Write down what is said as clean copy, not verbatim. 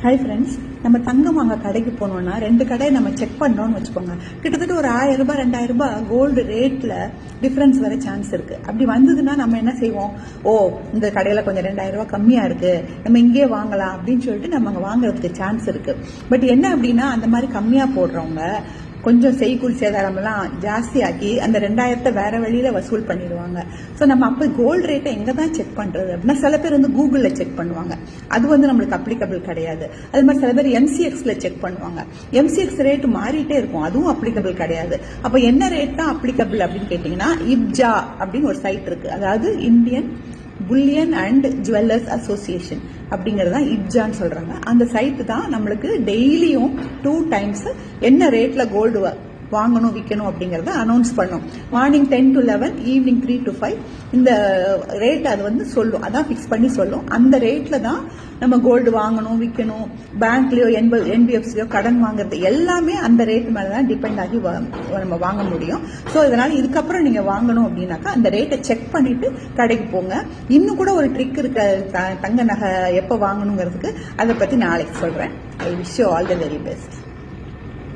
Hi friends, நம்ம தங்கம் வாங்க கடைக்கு போனோம்னா 2 கடையை நம்ம செக் பண்ணோம்னு வச்சுக்கோங்க. கிட்டத்தட்ட ஒரு 1000 ரூபாய் 2000 ரூபாய் கோல்டு ரேட்ல டிஃபரன்ஸ் வர சான்ஸ் இருக்கு. அப்படி வந்ததுன்னா நம்ம என்ன செய்வோம்? இந்த கடையில கொஞ்சம் 2000 ரூபாய் கம்மியா இருக்கு, நம்ம இங்கே வாங்கலாம் அப்படின்னு சொல்லிட்டு நம்ம அங்க வாங்குறதுக்கு சான்ஸ் இருக்கு. பட் என்ன அப்படின்னா, அந்த மாதிரி கம்மியா போடுறவங்க கொஞ்சம் செய்கூலி சேதாரம் எல்லாம் ஜாஸ்தியாக்கி அந்த 2000 வேற வழியில வசூல் பண்ணிடுவாங்க. ஸோ நம்ம அப்போ கோல்டு ரேட்டை எங்க தான் செக் பண்றது அப்படின்னா, சில பேர் கூகுள்ல செக் பண்ணுவாங்க. அது நம்மளுக்கு அப்ளிகபிள் கிடையாது. அது மாதிரி சில பேர் MCXல செக் பண்ணுவாங்க. MCX ரேட் மாறிட்டே இருக்கும், அதுவும் அப்ளிகபிள் கிடையாது. அப்ப என்ன ரேட் தான் அப்ளிகபிள் அப்படின்னு கேட்டீங்கன்னா, IBJA அப்படின்னு ஒரு சைட் இருக்கு. அதாவது Indian bullion and jewellers association அப்படிங்கறத IBJAன்னு சொல்றாங்க. அந்த சைட் தான் நம்மளுக்கு டெய்லியும் 2 times என்ன ரேட்ல கோல்டு வாங்கணும் விற்கணும் அப்படிங்கறத அனௌன்ஸ் பண்ணும். மார்னிங் 10 to 11, ஈவினிங் 3 to 5 இந்த ரேட் அது சொல்லும். அதான் பிக்ஸ் பண்ணி சொல்லும். அந்த ரேட்ல தான் நம்ம கோல்டு வாங்கணும் விற்கணும். பேங்க்லயோ NBFCலயோ கடன் வாங்குறது எல்லாமே அந்த ரேட் மேலதான் டிபெண்ட் ஆகி நம்ம வாங்க முடியும். ஸோ இதனால இதுக்கப்புறம் நீங்க வாங்கணும் அப்படின்னாக்கா அந்த ரேட்டை செக் பண்ணிட்டு கடைக்கு போங்க. இன்னும் கூட ஒரு ட்ரிக் இருக்கு தங்க நகை எப்போ வாங்கணுங்கிறதுக்கு. அதை பத்தி நாளைக்கு சொல்றேன். I wish you all the very best.